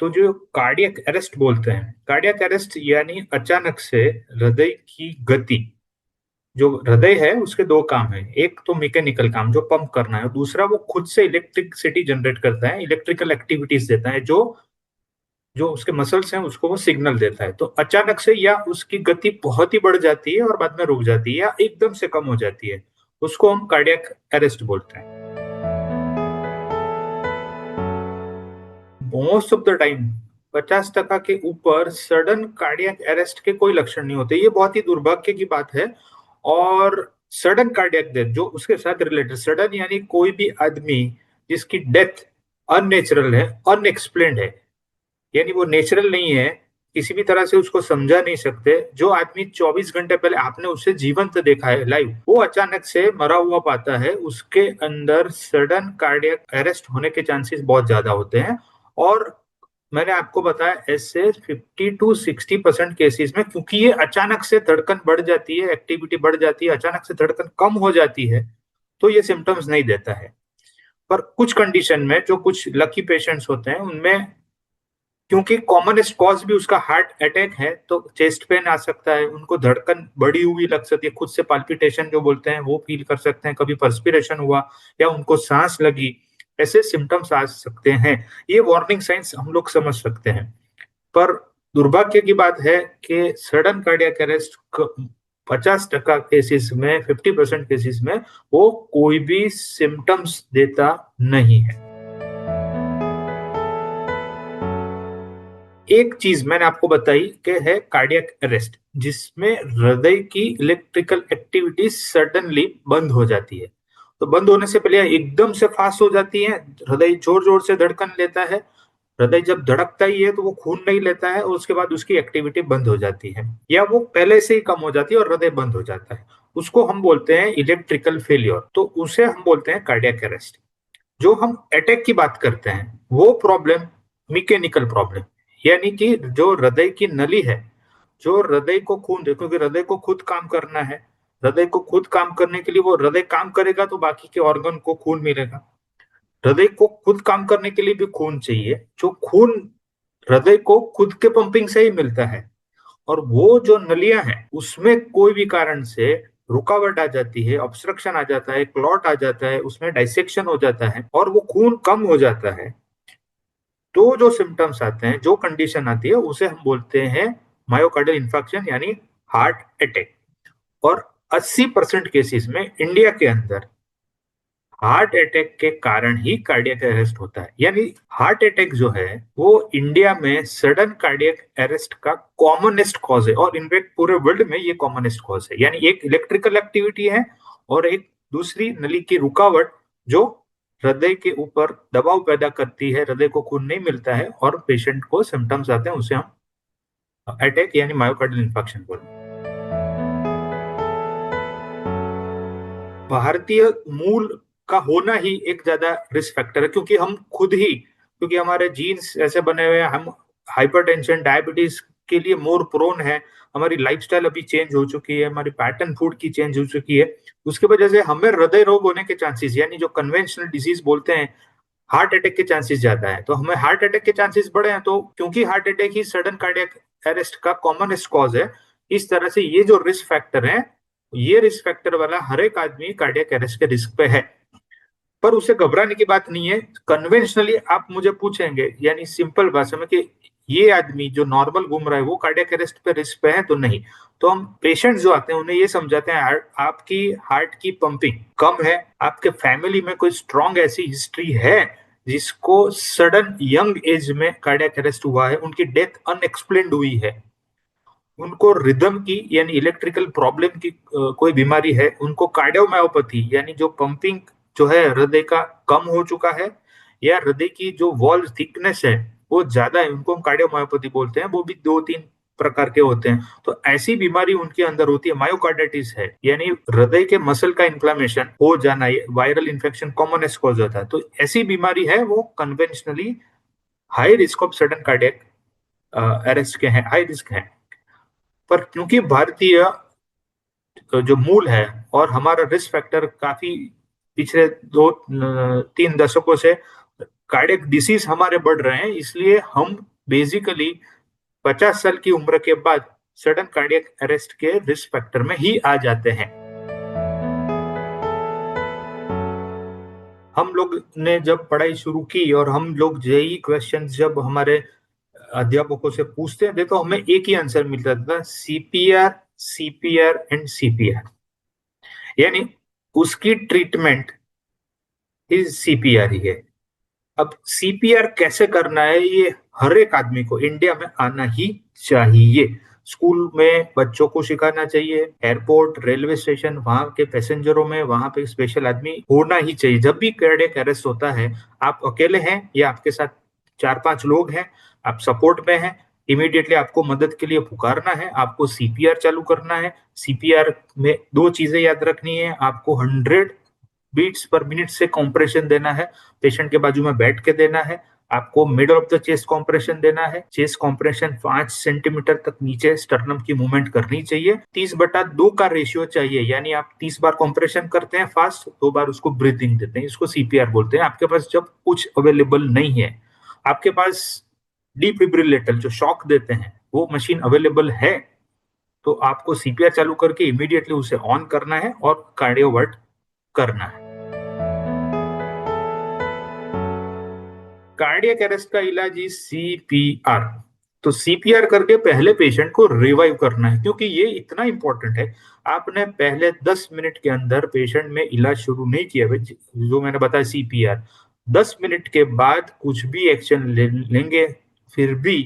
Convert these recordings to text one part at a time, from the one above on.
तो जो cardiac arrest बोलते हैं, कार्डियक अरेस्ट यानी अचानक से हृदय की गति, जो हृदय है उसके दो काम है, एक तो मैकेनिकल काम जो पंप करना है, और दूसरा वो खुद से इलेक्ट्रिसिटी जनरेट करता है, इलेक्ट्रिकल एक्टिविटीज देता है, जो जो उसके मसल्स हैं उसको वो सिग्नल देता है। तो अचानक से या उसकी गति बहुत ही बढ़ जाती है और बाद में रुक जाती है, या एकदम से कम हो जाती है, उसको हम कार्डियक अरेस्ट बोलते हैं। मोस्ट ऑफ द टाइम 50% के ऊपर सडन कार्डियक अरेस्ट के कोई लक्षण नहीं होते, ये बहुत ही दुर्भाग्य की बात है। और सडन कार्डियक डेथ जो उसके साथ रिलेटेड, सडन यानी कोई भी आदमी जिसकी डेथ अननेचुरल है, अनएक्सप्लेन्ड है, यानी वो नेचुरल नहीं है, किसी भी तरह से उसको समझा नहीं सकते, जो आदमी 24 घंटे पहले आपने उसे जीवंत देखा है लाइव, वो अचानक से मरा हुआ पाता है, उसके अंदर सडन कार्डियक अरेस्ट होने के चांसेस बहुत ज्यादा होते हैं। और मैंने आपको बताया ऐसे 50 to 60% केसेस में, क्योंकि ये अचानक से धड़कन बढ़ जाती है, एक्टिविटी बढ़ जाती है, अचानक से धड़कन कम हो जाती है, तो ये सिम्टम्स नहीं देता है। पर कुछ कंडीशन में जो कुछ लकी पेशेंट्स होते हैं उनमें, क्योंकि कॉमनेस्ट कॉज भी उसका हार्ट अटैक है, तो चेस्ट पेन आ सकता है, उनको धड़कन बढ़ी हुई लग सकती है, खुद से पाल्पिटेशन जो बोलते हैं वो फील कर सकते हैं, कभी पर्सपिरेशन हुआ या उनको सांस लगी, ऐसे सिम्टम्स आ सकते हैं। ये वार्निंग साइंस हम लोग समझ सकते हैं। पर दुर्भाग्य की बात है कि सडन कार्डियक अरेस्ट 50% केसेस में, 50% केसेस में वो कोई भी सिम्टम्स देता नहीं है। एक चीज मैंने आपको बताई कि है कार्डियक अरेस्ट, जिसमें हृदय की इलेक्ट्रिकल एक्टिविटी सडनली बंद हो जाती है। तो बंद होने से पहले एकदम से फास्ट हो जाती है, हृदय जोर जोर से धड़कन लेता है, हृदय जब धड़कता ही है तो वो खून नहीं लेता है, और उसके बाद उसकी एक्टिविटी बंद हो जाती है, या वो पहले से ही कम हो जाती है और हृदय बंद हो जाता है। उसको हम बोलते हैं इलेक्ट्रिकल फेलियर, तो उसे हम बोलते हैं कार्डियक अरेस्ट। जो हम अटैक की बात करते हैं वो प्रॉब्लम मैकेनिकल प्रॉब्लम, यानी कि जो हृदय की नली है, जो हृदय को खून दे, क्योंकि हृदय को खुद काम करना है, हृदय को खुद काम करने के लिए, वो हृदय काम करेगा तो बाकी के ऑर्गन को खून मिलेगा, हृदय को खुद काम करने के लिए भी खून चाहिए, जो खून हृदय को खुद के पंपिंग से ही मिलता है। और वो जो नलियां हैं उसमें कोई भी कारण से रुकावट आ जाती है, ऑब्स्ट्रक्शन आ जाता है, क्लॉट आ जाता है, उसमें डाइसेक्शन हो जाता है और वो खून कम हो जाता है, तो जो सिम्टम्स आते हैं, जो कंडीशन आती है, उसे हम बोलते हैं मायोकार्डियल इंफार्क्शन यानी हार्ट अटैक। और 80% केसेस में इंडिया के अंदर हार्ट अटैक के कारण ही कार्डियक अरेस्ट होता है। यानी हार्ट अटैक जो है वो इंडिया में सडन कार्डियक अरेस्ट का कॉमनेस्ट कॉज है, और इनफैक्ट पूरे वर्ल्ड में ये कॉमनेस्ट कॉज है। यानी एक इलेक्ट्रिकल एक्टिविटी है और एक दूसरी नली की रुकावट, जो हृदय के ऊपर दबाव पैदा करती है, हृदय को खून नहीं मिलता है और पेशेंट को सिम्टम्स आते हैं, उसे हम अटैक यानी मायोकार्डियल इंफार्क्शन बोलते हैं। भारतीय मूल का होना ही एक ज्यादा रिस्क फैक्टर है, क्योंकि हम खुद ही, क्योंकि हमारे जीन्स ऐसे बने हुए हैं, हम हाइपरटेंशन डायबिटीज के लिए मोर प्रोन है, हमारी लाइफस्टाइल अभी चेंज हो चुकी है, हमारी पैटर्न फूड की चेंज हो चुकी है, उसकी वजह से हमें हृदय रोग होने के चांसेस, यानी जो कन्वेंशनल डिजीज बोलते हैं, हार्ट अटैक के चांसेस ज्यादा है। तो हमें हार्ट अटैक के चांसेस बढ़े हैं, तो क्योंकि हार्ट अटैक ही सडन कार्डियक अरेस्ट का कॉमनेस्ट कॉज है, इस तरह से ये जो रिस्क फैक्टर है, ये रिस्क फैक्टर वाला हर एक आदमी कार्डियक अरेस्ट के रिस्क पे है। पर उसे घबराने की बात नहीं है। कन्वेंशनली आप मुझे पूछेंगे, यानी सिंपल भाषा में, कि ये आदमी जो नॉर्मल घूम रहा है वो कार्डियक अरेस्ट पे रिस्क पे है तो नहीं। तो हम पेशेंट जो आते हैं उन्हें ये समझाते हैं, आपकी हार्ट की पंपिंग कम है, आपके फैमिली में कोई स्ट्रॉन्ग ऐसी हिस्ट्री है जिसको सडन यंग एज में कार्डियक अरेस्ट हुआ है, उनकी डेथ अनएक्सप्लेन्ड हुई है, उनको रिदम की यानी इलेक्ट्रिकल प्रॉब्लम की कोई बीमारी है, उनको कार्डियोमायोपैथी यानी जो पंपिंग जो है हृदय का कम हो चुका है, या हृदय की जो वॉल थिकनेस है वो ज्यादा है, उनको हम कार्डियोमायोपैथी बोलते हैं, वो भी दो तीन प्रकार के होते हैं। तो ऐसी बीमारी उनके अंदर होती है, मायोकार्डाइटिस है, यानी हृदय के मसल का इन्फ्लामेशन हो जाना, वायरल इन्फेक्शन कॉमनेस्ट कॉज होता है। तो ऐसी बीमारी है, वो conventionally high risk of sudden cardiac arrest के हैं, हाई रिस्क है। पर क्योंकि भारतीय जो मूल है और हमारा रिस्क फैक्टर काफी पिछले 2-3 दशकों से कार्डियक डिसीज हमारे बढ़ रहे हैं, इसलिए हम बेसिकली 50 साल की उम्र के बाद सडन कार्डियक अरेस्ट के रिस्क फैक्टर में ही आ जाते हैं। हम लोग ने जब पढ़ाई शुरू की और हम लोग जेई क्वेश्चंस जब हमारे अध्यापकों से पूछते हैं तो हमें एक ही आंसर मिलता था, सीपीआर, सीपीआर एंड सीपीआर, यानी उसकी ट्रीटमेंट ही सीपीआर ही है। अब सीपीआर कैसे करना है ये हर एक आदमी को इंडिया में आना ही चाहिए। स्कूल में बच्चों को सिखाना चाहिए, एयरपोर्ट, रेलवे स्टेशन, वहां के पैसेंजरों में वहां पे स्पेशल आदमी होना ही चाहिए। जब भी कार्डियक अरेस्ट होता है, आप अकेले हैं या आपके साथ 4-5 लोग हैं, आप सपोर्ट में हैं, इमीडिएटली आपको मदद के लिए पुकारना है, आपको सीपीआर चालू करना है। सीपीआर में दो चीजें याद रखनी है, आपको 100 बीट्स पर मिनट से कॉम्प्रेशन देना है, पेशेंट के बाजू में बैठ के देना है। आपको middle of the chest compression देना है, चेस्ट कॉम्प्रेशन 5 सेंटीमीटर तक नीचे स्टर्नम की मूवमेंट करनी चाहिए। 30/2 का रेशियो चाहिए, यानी आप 30 बार कॉम्प्रेशन करते हैं फास्ट, 2 बार उसको ब्रीथिंग देते हैं, इसको सीपीआर बोलते हैं। आपके पास जब कुछ अवेलेबल नहीं है, आपके पास डिफिब्रिलेटर जो शॉक देते हैं वो मशीन अवेलेबल है, तो आपको सीपीआर चालू करके इमीडिएटली उसे ऑन करना है और कार्डियोवर्ट करना है। कार्डियक अरेस्ट का इलाज ही सीपीआर। तो सीपीआर करके पहले पेशेंट को रिवाइव करना है, क्योंकि ये इतना इंपॉर्टेंट है। आपने पहले 10 मिनट के अंदर पेशेंट में इलाज शुरू नहीं किया, जो मैंने बताया सीपीआर, 10 मिनट के बाद कुछ भी एक्शन लेंगे फिर भी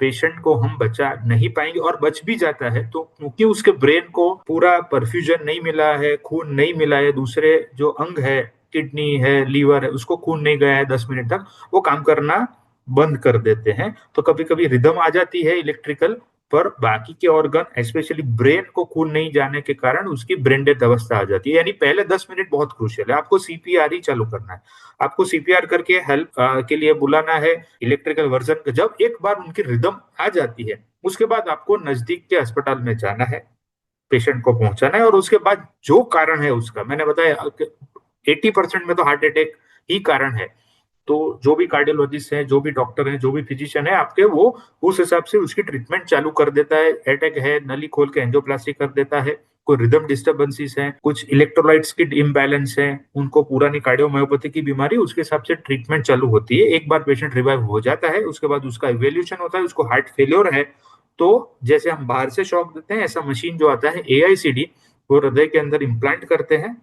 पेशेंट को हम बचा नहीं पाएंगे, और बच भी जाता है तो क्योंकि उसके ब्रेन को पूरा परफ्यूजन नहीं मिला है, खून नहीं मिला है, दूसरे जो अंग है, किडनी है, लीवर है, उसको खून नहीं गया है 10 मिनट तक, वो काम करना बंद कर देते हैं। तो कभी कभी रिदम आ जाती है इलेक्ट्रिकल, पर बाकी के ऑर्गन स्पेशली ब्रेन को खून नहीं जाने के कारण उसकी ब्रेन डेथ अवस्था आ जाती है। यानी पहले 10 मिनट बहुत क्रूशियल है, आपको सीपीआर ही चालू करना है। आपको सीपीआर करके हेल्प के लिए बुलाना है इलेक्ट्रिकल वर्जन। जब एक बार उनकी रिदम आ जाती है, उसके बाद आपको नजदीक के अस्पताल में जाना है, पेशेंट को पहुंचाना है, और उसके बाद जो कारण है उसका, मैंने बताया 80% में तो हार्ट अटैक ही कारण है, तो जो भी कार्डियोलॉजिस्ट है, जो भी डॉक्टर है, जो भी फिजिशियन है आपके, वो उस हिसाब से उसकी ट्रीटमेंट चालू कर देता है। अटैक है, नली खोल के एंजियोप्लास्टी कर देता है। कोई रिदम डिस्टर्बेंसेस है, कुछ इलेक्ट्रोलाइट्स की इम्बैलेंस है, उनको पुरानी कार्डियोमायोपैथी की बीमारी, उसके हिसाब से ट्रीटमेंट चालू होती है। एक बार पेशेंट रिवाइव हो जाता है, उसके बाद उसका इवेल्यूशन होता है, उसको हार्ट फेलियर है, तो जैसे हम बाहर से शॉक देते हैं, ऐसा मशीन जो आता है एआईसीडी, वो हृदय के अंदर इम्प्लांट करते हैं,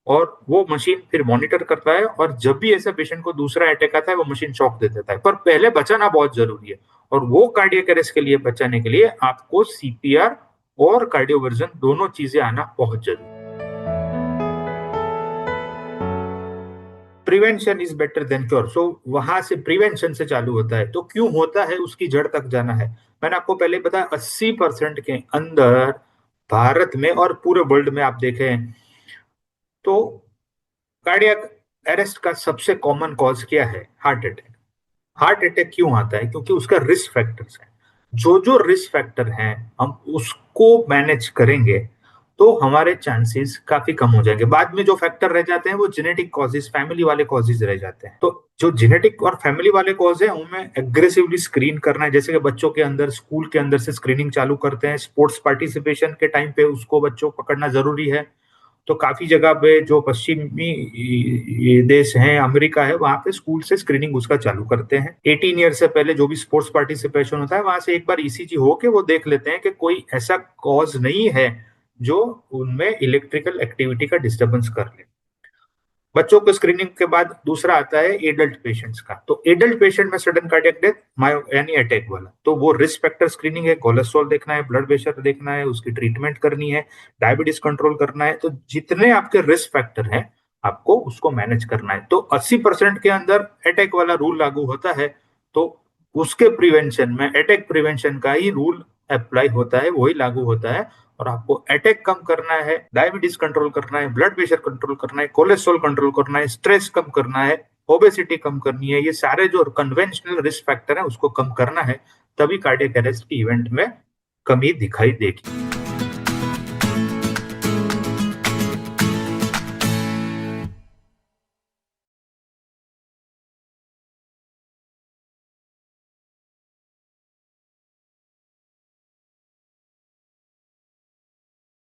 और वो मशीन फिर मॉनिटर करता है, और जब भी ऐसे पेशेंट को दूसरा अटैक आता है वो मशीन शॉक दे देता है। पर पहले बचाना बहुत जरूरी है, और वो कार्डियक अरेस्ट के लिए बचाने के लिए आपको सीपीआर और कार्डियोवर्जन दोनों चीजें आना बहुत जरूरी है। Prevention is better than cure, so वहां से प्रिवेंशन से चालू होता है। तो क्यों होता है उसकी जड़ तक जाना है। मैंने आपको पहले बताया 80% के अंदर भारत में और पूरे वर्ल्ड में आप देखें तो कार्डियक अरेस्ट का सबसे कॉमन कॉज क्या है, हार्ट अटैक। हार्ट अटैक क्यों आता है, क्योंकि उसका रिस्क फैक्टर्स है। जो जो रिस्क फैक्टर हैं हम उसको मैनेज करेंगे तो हमारे चांसेस काफी कम हो जाएंगे। बाद में जो फैक्टर रह जाते हैं वो जेनेटिक कॉजेज, फैमिली वाले कॉजेज रह जाते हैं। तो जो जेनेटिक और फैमिली वाले कॉज है उनमें एग्रेसिवली स्क्रीन करना है, जैसे कि बच्चों के अंदर स्कूल के अंदर से स्क्रीनिंग चालू करते हैं, स्पोर्ट्स पार्टिसिपेशन के टाइम पे उसको बच्चों को पकड़ना जरूरी है। तो काफी जगह पे जो पश्चिमी ये देश हैं, अमेरिका है, वहां पे स्कूल से स्क्रीनिंग उसका चालू करते हैं। 18 ईयर से पहले जो भी स्पोर्ट्स पार्टिसिपेशन होता है वहां से एक बार ईसीजी होके वो देख लेते हैं कि कोई ऐसा कॉज नहीं है जो उनमें इलेक्ट्रिकल एक्टिविटी का डिस्टर्बेंस कर ले। बच्चों को स्क्रीनिंग के बाद दूसरा आता है एडल्ट पेशेंट्स का। तो एडल्ट पेशेंट में सडन कार्डियक डेथ, मायो यानी अटैक वाला, तो वो रिस्क फैक्टर स्क्रीनिंग है, कोलेस्ट्रॉल देखना है, ब्लड प्रेशर देखना है, उसकी ट्रीटमेंट करनी है, डायबिटीज कंट्रोल करना है। तो जितने आपके रिस्क फैक्टर हैं आपको उसको मैनेज करना है। तो 80% के अंदर अटैक वाला रूल लागू होता है, तो उसके प्रिवेंशन में अटैक प्रिवेंशन का ही रूल अप्लाई होता है, वही लागू होता है। और आपको अटैक कम करना है, डायबिटीज कंट्रोल करना है, ब्लड प्रेशर कंट्रोल करना है, कोलेस्ट्रॉल कंट्रोल करना है, स्ट्रेस कम करना है, ओबेसिटी कम करनी है, ये सारे जो कन्वेंशनल रिस्क फैक्टर है उसको कम करना है, तभी कार्डियक अरेस्ट की इवेंट में कमी दिखाई देगी।